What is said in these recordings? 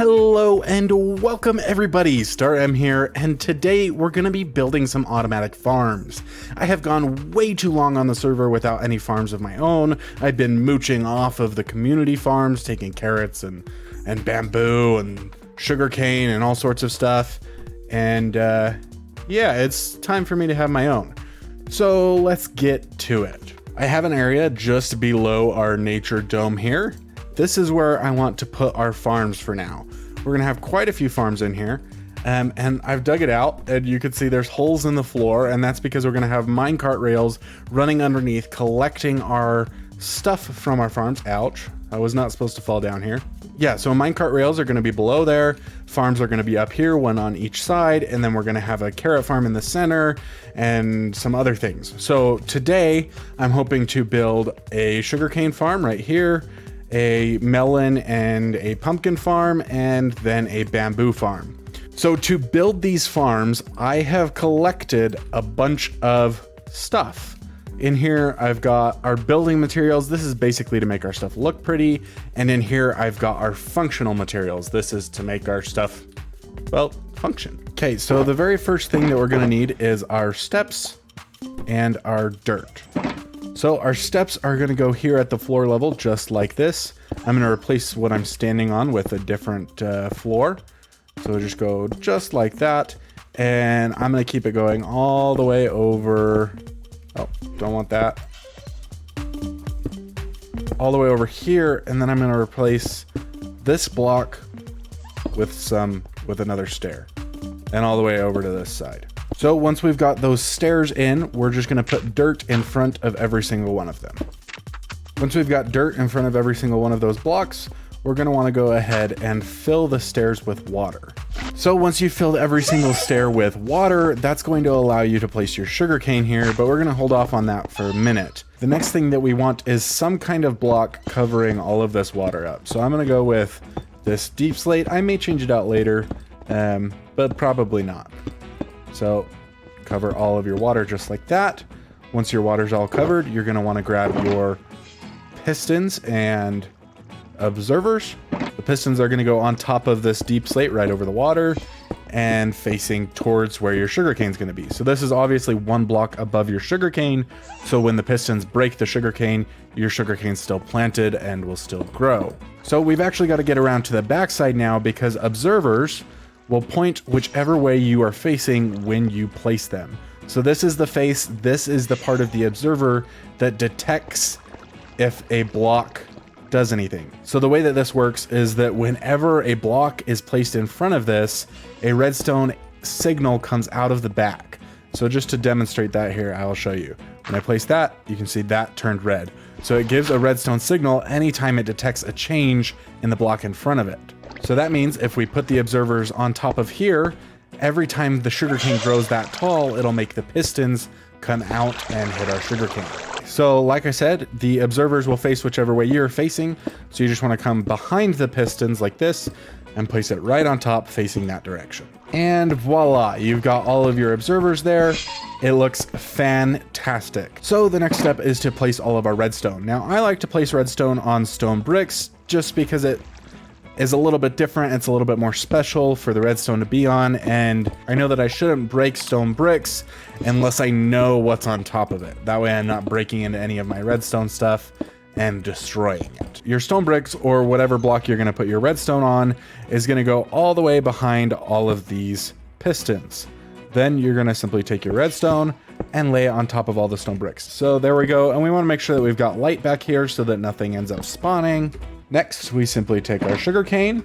Hello and welcome everybody, StarM here, and today we're going to be building some automatic farms. I have gone way too long on the server without any farms of my own. I've been mooching off of the community farms, taking carrots and bamboo and sugarcane and all sorts of stuff, and yeah, it's time for me to have my own. So let's get to it. I have an area just below our nature dome here. This is where I want to put our farms for now. We're gonna have quite a few farms in here, and I've dug it out, and you can see there's holes in the floor, and that's because we're gonna have minecart rails running underneath, collecting our stuff from our farms. Ouch, I was not supposed to fall down here. Yeah, so minecart rails are gonna be below there, farms are gonna be up here, one on each side, and then we're gonna have a carrot farm in the center, and some other things. So today, I'm hoping to build a sugarcane farm right here, a melon and a pumpkin farm, and then a bamboo farm. So to build these farms, I have collected a bunch of stuff. In here, I've got our building materials. This is basically to make our stuff look pretty. And in here, I've got our functional materials. This is to make our stuff, well, function. Okay, so the very first thing that we're gonna need is our steps and our dirt. So our steps are gonna go here at the floor level, just like this. I'm gonna replace what I'm standing on with a different floor. So just go just like that. And I'm gonna keep it going all the way over. Oh, don't want that. All the way over here. And then I'm gonna replace this block with another stair. And all the way over to this side. So once we've got those stairs in, we're just gonna put dirt in front of every single one of them. Once we've got dirt in front of every single one of those blocks, we're gonna wanna go ahead and fill the stairs with water. So once you've filled every single stair with water, that's going to allow you to place your sugarcane here, but we're gonna hold off on that for a minute. The next thing that we want is some kind of block covering all of this water up. So I'm gonna go with this deep slate. I may change it out later, but probably not. So cover all of your water just like that. Once your water's all covered, you're gonna wanna grab your pistons and observers. The pistons are gonna go on top of this deep slate right over the water and facing towards where your sugarcane's gonna be. So this is obviously one block above your sugarcane. So when the pistons break the sugarcane, your sugarcane's still planted and will still grow. So we've actually gotta get around to the backside now because observers will point whichever way you are facing when you place them. So this is the face, this is the part of the observer that detects if a block does anything. So the way that this works is that whenever a block is placed in front of this, a redstone signal comes out of the back. So just to demonstrate that here, I'll show you. When I place that, you can see that turned red. So it gives a redstone signal anytime it detects a change in the block in front of it. So that means if we put the observers on top of here, every time the sugarcane grows that tall, it'll make the pistons come out and hit our sugarcane. So like I said, the observers will face whichever way you're facing. So you just want to come behind the pistons like this and place it right on top facing that direction. And voila, you've got all of your observers there. It looks fantastic. So the next step is to place all of our redstone. Now I like to place redstone on stone bricks just because it is a little bit different. It's a little bit more special for the redstone to be on, and I know that I shouldn't break stone bricks unless I know what's on top of it. That way I'm not breaking into any of my redstone stuff and destroying it. Your stone bricks, or whatever block you're gonna put your redstone on, is gonna go all the way behind all of these pistons. Then you're gonna simply take your redstone and lay it on top of all the stone bricks. So there we go, and we wanna make sure that we've got light back here so that nothing ends up spawning. Next, we simply take our sugarcane,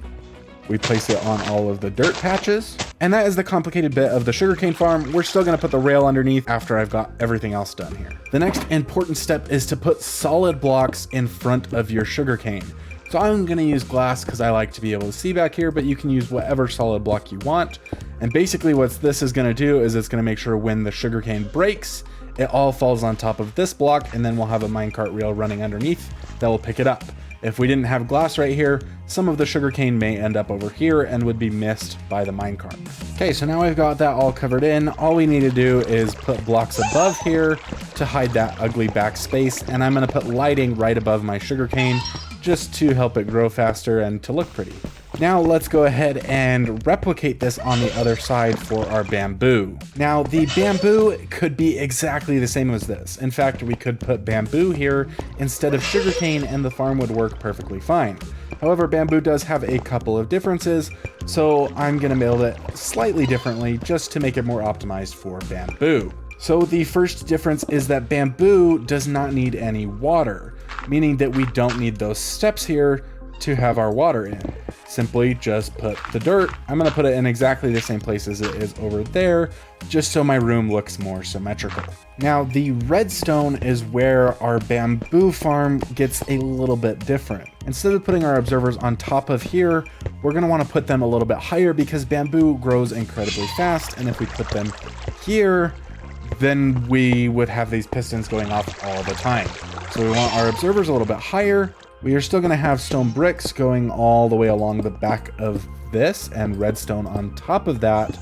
we place it on all of the dirt patches, and that is the complicated bit of the sugarcane farm. We're still gonna put the rail underneath after I've got everything else done here. The next important step is to put solid blocks in front of your sugarcane. So I'm gonna use glass because I like to be able to see back here, but you can use whatever solid block you want. And basically what this is gonna do is it's gonna make sure when the sugarcane breaks, it all falls on top of this block, and then we'll have a minecart rail running underneath that will pick it up. If we didn't have glass right here, some of the sugarcane may end up over here and would be missed by the minecart. Okay, so now we've got that all covered in. All we need to do is put blocks above here to hide that ugly back space, and I'm gonna put lighting right above my sugarcane just to help it grow faster and to look pretty. Now let's go ahead and replicate this on the other side for our bamboo. Now the bamboo could be exactly the same as this. In fact, we could put bamboo here instead of sugarcane and the farm would work perfectly fine. However, bamboo does have a couple of differences, so I'm gonna build it slightly differently just to make it more optimized for bamboo. So the first difference is that bamboo does not need any water, meaning that we don't need those steps here to have our water in. Simply just put the dirt. I'm gonna put it in exactly the same place as it is over there, just so my room looks more symmetrical. Now the redstone is where our bamboo farm gets a little bit different. Instead of putting our observers on top of here, we're gonna wanna put them a little bit higher because bamboo grows incredibly fast, and if we put them here, then we would have these pistons going off all the time. So we want our observers a little bit higher. We are still going to have stone bricks going all the way along the back of this and redstone on top of that,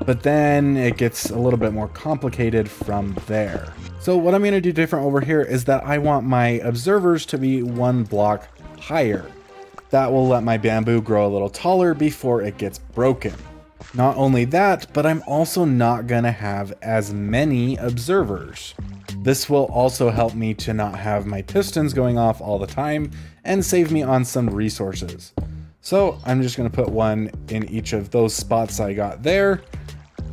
but then it gets a little bit more complicated from there. So what I'm going to do different over here is that I want my observers to be 1 block higher. That will let my bamboo grow a little taller before it gets broken. Not only that, but I'm also not going to have as many observers. This will also help me to not have my pistons going off all the time and save me on some resources. So I'm just going to put one in each of those spots I got there.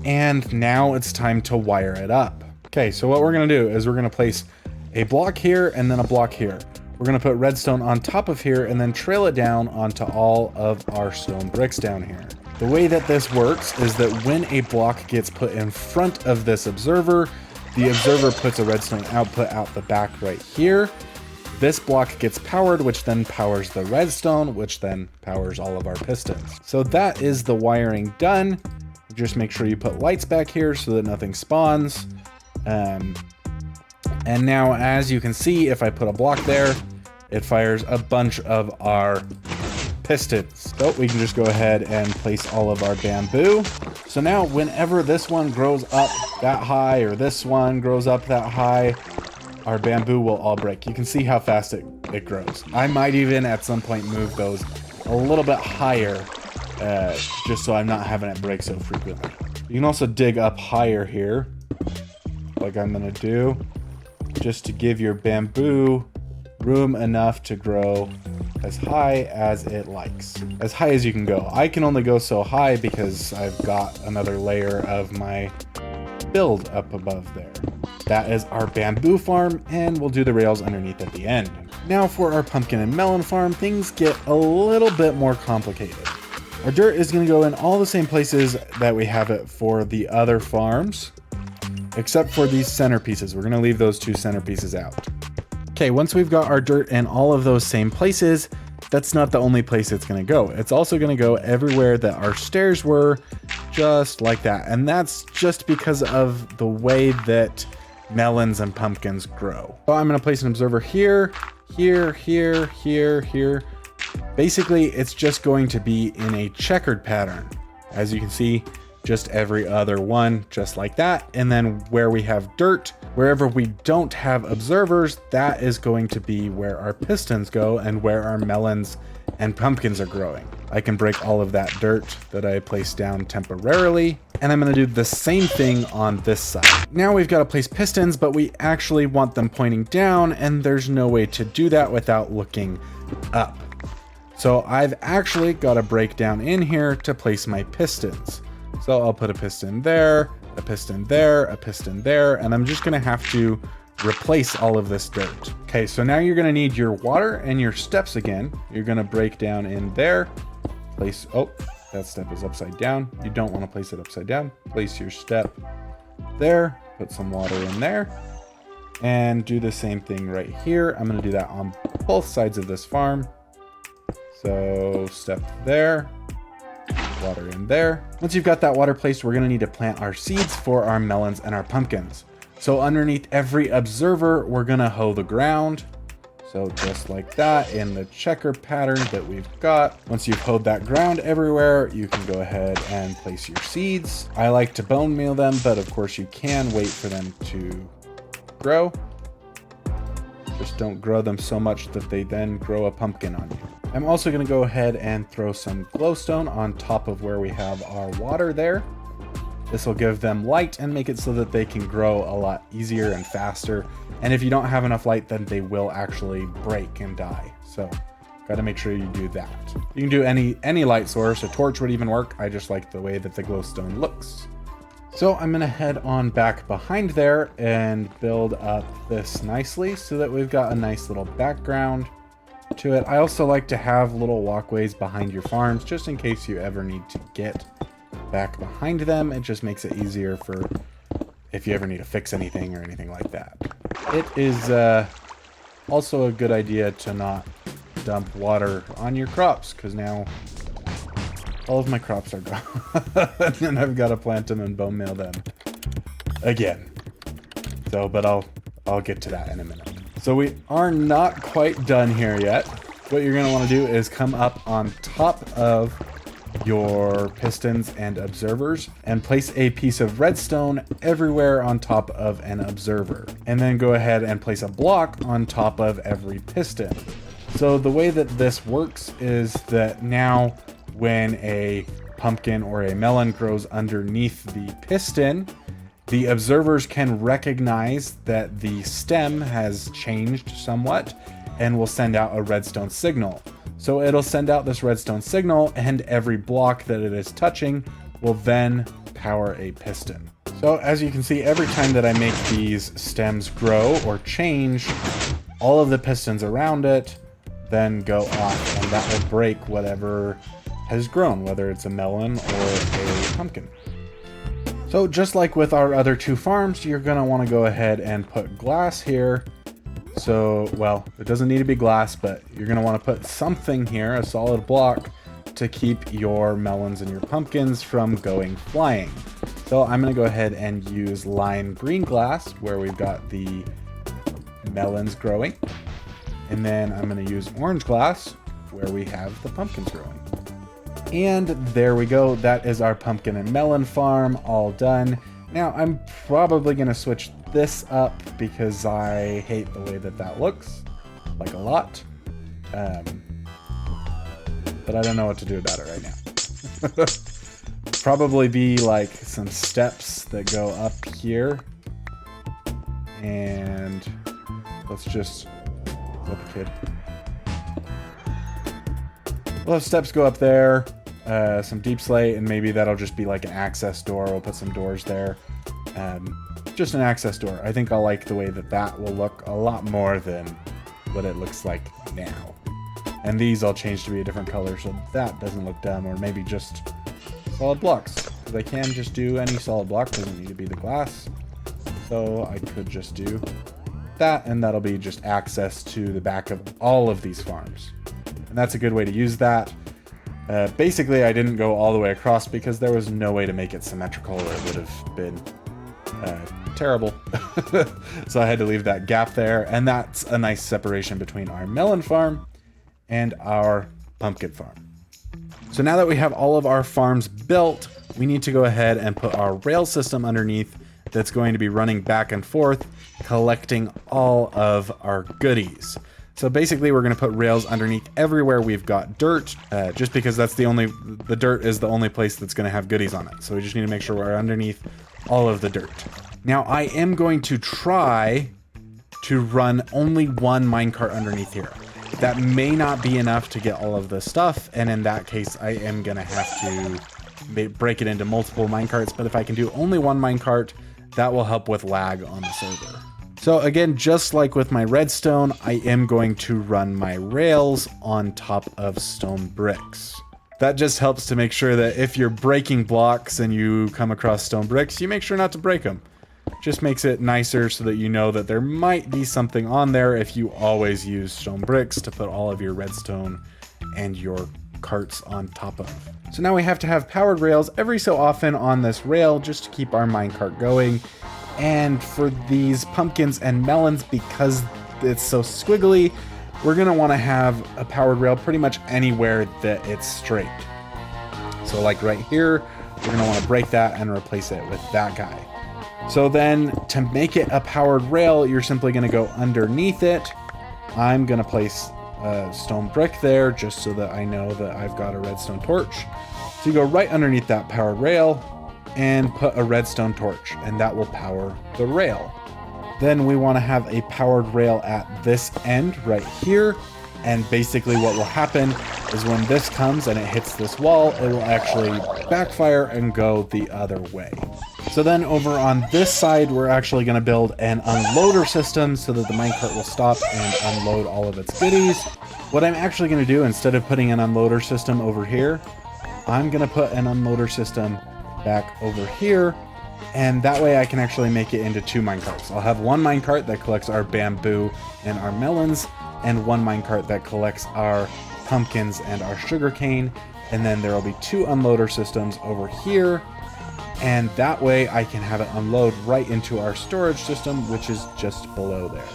And now it's time to wire it up. Okay, so what we're going to do is we're going to place a block here and then a block here. We're going to put redstone on top of here and then trail it down onto all of our stone bricks down here. The way that this works is that when a block gets put in front of this observer, the observer puts a redstone output out the back right here. This block gets powered, which then powers the redstone, which then powers all of our pistons. So that is the wiring done. Just make sure you put lights back here so that nothing spawns. And now, as you can see, if I put a block there, it fires a bunch of our pistons. So we can just go ahead and place all of our bamboo. So now whenever this one grows up that high or this one grows up that high, our bamboo will all break. You can see how fast it grows. I might even at some point move those a little bit higher just so I'm not having it break so frequently. You can also dig up higher here, like I'm gonna do, just to give your bamboo room enough to grow as high as it likes. As high as you can go. I can only go so high because I've got another layer of my build up above there. That is our bamboo farm, and we'll do the rails underneath at the end. Now for our pumpkin and melon farm, things get a little bit more complicated. Our dirt is going to go in all the same places that we have it for the other farms, except for these centerpieces. We're going to leave those 2 centerpieces out. Okay, once we've got our dirt in all of those same places, that's not the only place it's going to go. It's also going to go everywhere that our stairs were, just like that. And that's just because of the way that melons and pumpkins grow. So I'm going to place an observer here, here, here, here, here. Basically, it's just going to be in a checkered pattern. As you can see, just every other one, just like that. And then where we have dirt, wherever we don't have observers, that is going to be where our pistons go and where our melons and pumpkins are growing. I can break all of that dirt that I placed down temporarily, and I'm going to do the same thing on this side. Now we've got to place pistons, but we actually want them pointing down, and there's no way to do that without looking up. So I've actually got to break down in here to place my pistons. So I'll put a piston there, a piston there, a piston there, and I'm just gonna have to replace all of this dirt. Okay, so now you're gonna need your water and your steps again. You're gonna break down in there, place, oh, that step is upside down. You don't wanna place it upside down. Place your step there, put some water in there, and do the same thing right here. I'm gonna do that on both sides of this farm. So step there, water in there. Once you've got that water placed, we're gonna need to plant our seeds for our melons and our pumpkins. So underneath every observer, we're gonna hoe the ground. So just like that in the checker pattern that we've got. Once you've hoed that ground everywhere, you can go ahead and place your seeds. I like to bone meal them, but of course you can wait for them to grow. Just don't grow them so much that they then grow a pumpkin on you. I'm also going to go ahead and throw some glowstone on top of where we have our water there. This will give them light and make it so that they can grow a lot easier and faster. And if you don't have enough light, then they will actually break and die. So got to make sure you do that. You can do any light source. A torch would even work. I just like the way that the glowstone looks. So I'm going to head on back behind there and build up this nicely so that we've got a nice little background to it. I also like to have little walkways behind your farms just in case you ever need to get back behind them. It just makes it easier for if you ever need to fix anything or anything like that. It is also a good idea to not dump water on your crops, because now all of my crops are gone and I've got to plant them and bone meal them again. So, but I'll get to that in a minute. So we are not quite done here yet. What you're going to want to do is come up on top of your pistons and observers and place a piece of redstone everywhere on top of an observer. And then go ahead and place a block on top of every piston. So the way that this works is that now when a pumpkin or a melon grows underneath the piston, the observers can recognize that the stem has changed somewhat and will send out a redstone signal. So it'll send out this redstone signal, and every block that it is touching will then power a piston. So as you can see, every time that I make these stems grow or change, all of the pistons around it then go off, and that will break whatever has grown, whether it's a melon or a pumpkin. So just like with our other two farms, you're going to want to go ahead and put glass here. So, well, it doesn't need to be glass, but you're going to want to put something here, a solid block, to keep your melons and your pumpkins from going flying. So I'm going to go ahead and use lime green glass where we've got the melons growing. And then I'm going to use orange glass where we have the pumpkins growing. And there we go. That is our pumpkin and melon farm all done. Now I'm probably going to switch this up because I hate the way that that looks, like a lot. But I don't know what to do about it right now. Probably be like some steps that go up here. And let's just flip a kid. We'll have steps go up there. Some deep slate, and maybe that'll just be like an access door. We'll put some doors there. Just an access door. I think I'll like the way that that will look a lot more than what it looks like now. And these I'll change to be a different color so that doesn't look dumb, or maybe just solid blocks. Because I can just do any solid block, doesn't need to be the glass. So I could just do that, and that'll be just access to the back of all of these farms. And that's a good way to use that. Basically, I didn't go all the way across because there was no way to make it symmetrical. It would have been terrible. So I had to leave that gap there, and that's a nice separation between our melon farm and our pumpkin farm. So now that we have all of our farms built, we need to go ahead and put our rail system underneath that's going to be running back and forth, collecting all of our goodies. So basically we're going to put rails underneath everywhere we've got dirt, just because that's the dirt is the only place that's going to have goodies on it. So we just need to make sure we're underneath all of the dirt. Now I am going to try to run only one minecart underneath here. That may not be enough to get all of the stuff, and in that case I am going to have to break it into multiple minecarts, but if I can do only one minecart, that will help with lag on the server. So again, just like with my redstone, I am going to run my rails on top of stone bricks. That just helps to make sure that if you're breaking blocks and you come across stone bricks, you make sure not to break them. Just makes it nicer so that you know that there might be something on there if you always use stone bricks to put all of your redstone and your carts on top of. So now we have to have powered rails every so often on this rail just to keep our minecart going. And for these pumpkins and melons, because it's so squiggly, we're going to want to have a powered rail pretty much anywhere that it's straight. So like right here, we're going to want to break that and replace it with that guy. So then to make it a powered rail, you're simply going to go underneath it. I'm going to place stone brick there just so that I know that I've got a redstone torch. So you go right underneath that powered rail and put a redstone torch, and that will power the rail. Then we want to have a powered rail at this end right here. And basically what will happen is when this comes and it hits this wall, it will actually backfire and go the other way. So then over on this side, we're actually going to build an unloader system so that the minecart will stop and unload all of its goodies. What I'm actually going to do, instead of putting an unloader system over here, I'm going to put an unloader system back over here. And that way I can actually make it into 2 minecarts. I'll have one minecart that collects our bamboo and our melons, and one minecart that collects our pumpkins and our sugarcane. And then there will be 2 unloader systems over here. And that way I can have it unload right into our storage system, which is just below there.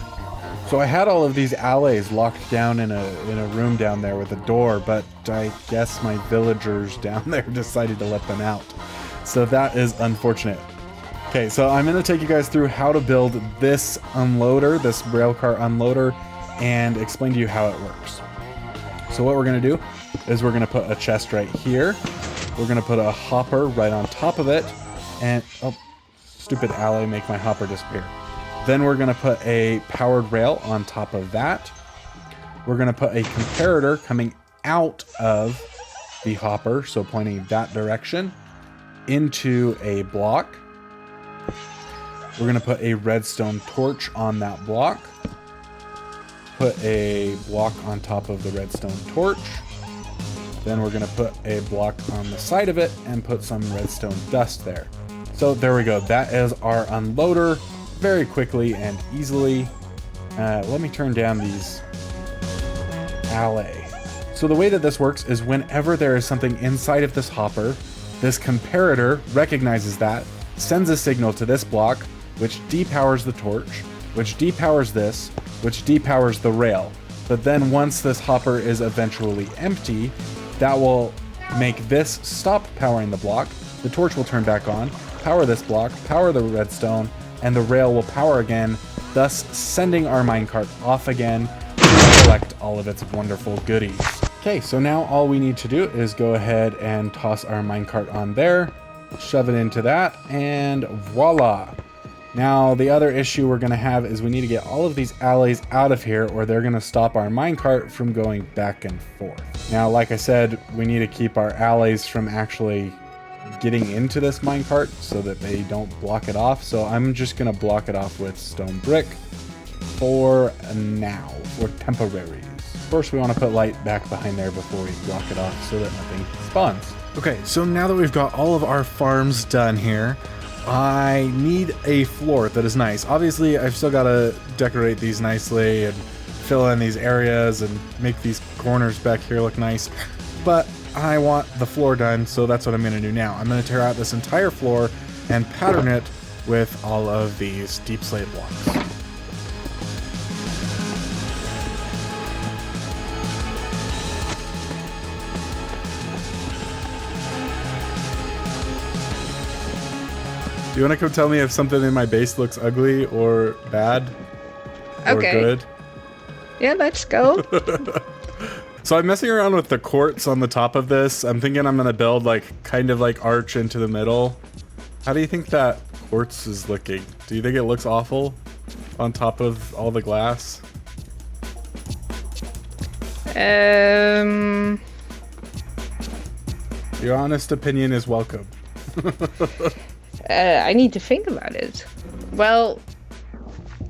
So I had all of these alleys locked down in a room down there with a door, but I guess my villagers down there decided to let them out. So that is unfortunate. Okay, so I'm going to take you guys through how to build this unloader, this railcar unloader, and explain to you how it works. So what we're going to do is we're going to put a chest right here. We're going to put a hopper right on top of it. And, oh, stupid alley, make my hopper disappear. Then we're going to put a powered rail on top of that. We're going to put a comparator coming out of the hopper, so pointing that direction, into a block. We're going to put a redstone torch on that block. Put a block on top of the redstone torch. Then we're going to put a block on the side of it and put some redstone dust there. So there we go. That is our unloader very quickly and easily. Let me turn down these alley. So the way that this works is whenever there is something inside of this hopper, this comparator recognizes that, sends a signal to this block, which depowers the torch, which depowers this, which depowers the rail. But then once this hopper is eventually empty, that will make this stop powering the block. The torch will turn back on, power this block, power the redstone, and the rail will power again, thus sending our minecart off again to collect all of its wonderful goodies. Okay, so now all we need to do is go ahead and toss our minecart on there, shove it into that, and voila. Now, the other issue we're going to have is we need to get all of these alleys out of here, or they're going to stop our minecart from going back and forth. Now, like I said, we need to keep our alleys from actually getting into this minecart so that they don't block it off. So I'm just going to block it off with stone brick for now, for temporaries. Of course, we want to put light back behind there before we block it off so that nothing spawns. Okay, so now that we've got all of our farms done here, I need a floor that is nice. Obviously, I've still got to decorate these nicely and fill in these areas and make these corners back here look nice. But I want the floor done, so that's what I'm going to do now. I'm going to tear out this entire floor and pattern it with all of these deep slate blocks. Do you want to come tell me if something in my base looks ugly or bad or good? Yeah, let's go. So I'm messing around with the quartz on the top of this. I'm thinking I'm going to build like kind of like arch into the middle. How do you think that quartz is looking? Do you think it looks awful on top of all the glass? Your honest opinion is welcome. I need to think about it. Well,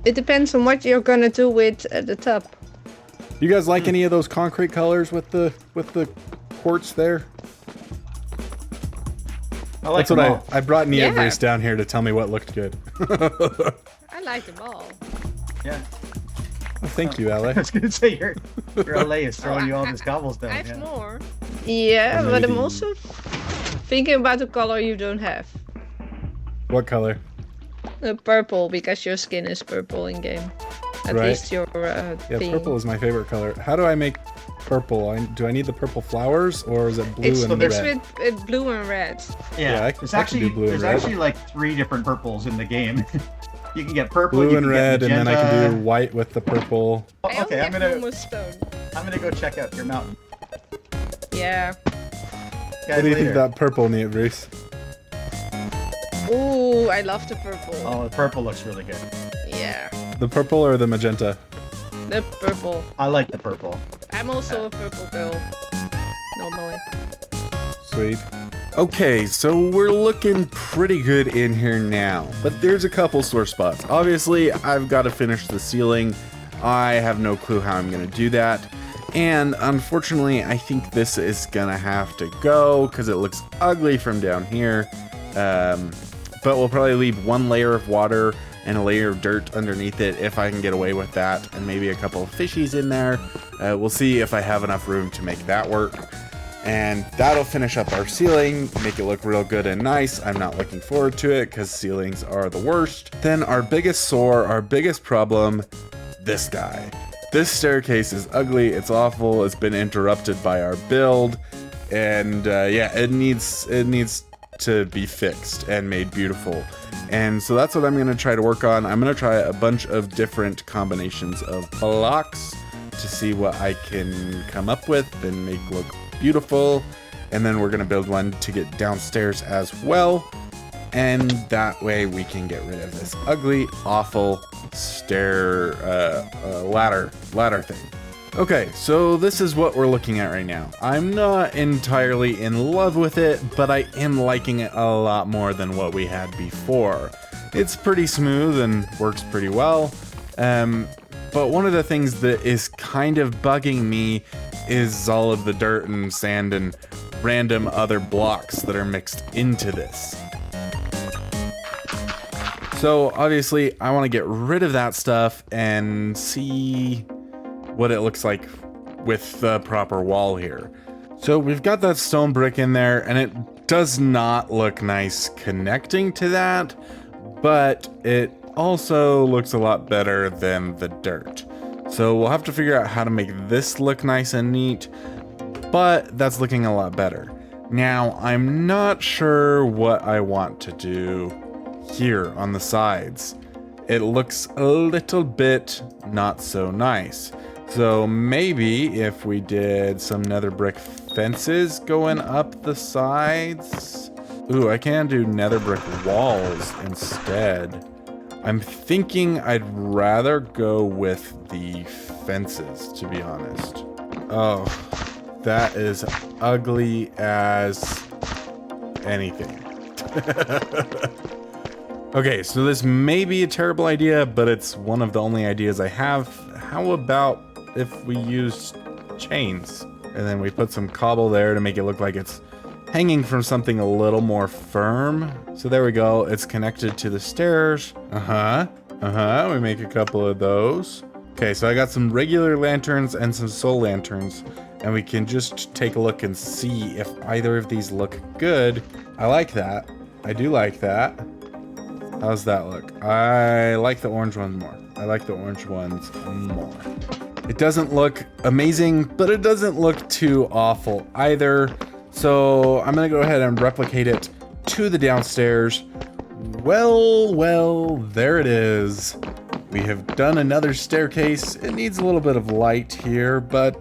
it depends on what you're gonna do with the tub. You guys like any of those concrete colors with the quartz there? I like That's them what all. I brought Neobrace down here to tell me what looked good. I like them all. Yeah. Well, thank you, Ale. I was gonna say your LA is throwing you all this cobblestone. I have Yeah. more. Yeah, Or but I'm maybe- also thinking about the color you don't have. What color? Purple, because your skin is purple in game. At Right. least your Yeah, thing. purple is my favorite color. How do I make purple? Do I need the purple flowers, or is it blue It's and mixed red? with blue and red. Yeah, I there's can actually do blue and there's red. actually like 3 different purples in the game. You can get purple, Blue you and can red, get and then I can do magenta. white with the purple. I only Okay, I'm have gonna normal stone. I'm gonna go check out your mountain. Yeah. Guys, What do you think later. of that purple, Nate Reese? Ooh, I love the purple. Oh, the purple looks really good. Yeah. The purple or the magenta? The purple. I like the purple. I'm also a purple girl. Normally. Sweet. Okay, so we're looking pretty good in here now, but there's a couple sore spots. Obviously, I've got to finish the ceiling. I have no clue how I'm going to do that. And unfortunately, I think this is going to have to go because it looks ugly from down here. But we'll probably leave one layer of water and a layer of dirt underneath it if I can get away with that, and maybe a couple of fishies in there. We'll see if I have enough room to make that work. And that'll finish up our ceiling, make it look real good and nice. I'm not looking forward to it because ceilings are the worst. Then our biggest sore, our biggest problem, this guy. This staircase is ugly, it's awful, it's been interrupted by our build, and yeah, it needs to be fixed and made beautiful. And so that's what I'm gonna try to work on. I'm gonna try a bunch of different combinations of blocks to see what I can come up with and make look beautiful. And then we're gonna build one to get downstairs as well. And that way we can get rid of this ugly, awful stair ladder thing. Okay, so this is what we're looking at right now. I'm not entirely in love with it, but I am liking it a lot more than what we had before. It's pretty smooth and works pretty well. But one of the things that is kind of bugging me is all of the dirt and sand and random other blocks that are mixed into this. So obviously I want to get rid of that stuff and see what it looks like with the proper wall here. So we've got that stone brick in there and it does not look nice connecting to that, but it also looks a lot better than the dirt. So we'll have to figure out how to make this look nice and neat, but that's looking a lot better. Now, I'm not sure what I want to do here on the sides. It looks a little bit not so nice. So maybe if we did some nether brick fences going up the sides. Ooh, I can do nether brick walls instead. I'm thinking I'd rather go with the fences, to be honest. Oh, that is ugly as anything. Okay, so this may be a terrible idea, but it's one of the only ideas I have. How about if we used chains? And then we put some cobble there to make it look like it's hanging from something a little more firm. So there we go, it's connected to the stairs. We make a couple of those. Okay, so I got some regular lanterns and some soul lanterns, and we can just take a look and see if either of these look good. I like that. I do like that. How's that look? I like the orange ones more. I like the orange ones more. It doesn't look amazing, but it doesn't look too awful either. So I'm gonna go ahead and replicate it to the downstairs. Well, there it is. We have done another staircase. It needs a little bit of light here, but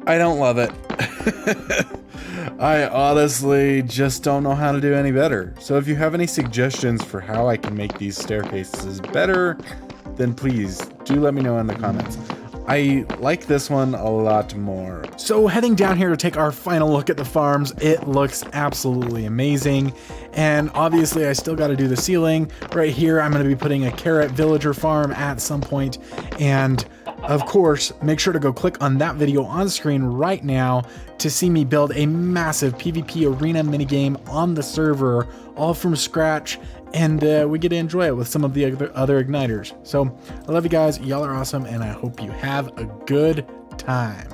I don't love it. I honestly just don't know how to do any better. So if you have any suggestions for how I can make these staircases better, then please do let me know in the comments. I like this one a lot more. So heading down here to take our final look at the farms, it looks absolutely amazing. And obviously I still got to do the ceiling. Right here I'm going to be putting a carrot villager farm at some point. And of course, make sure to go click on that video on screen right now to see me build a massive PvP arena minigame on the server, all from scratch, and we get to enjoy it with some of the other Igniters. So I love you guys, y'all are awesome, and I hope you have a good time.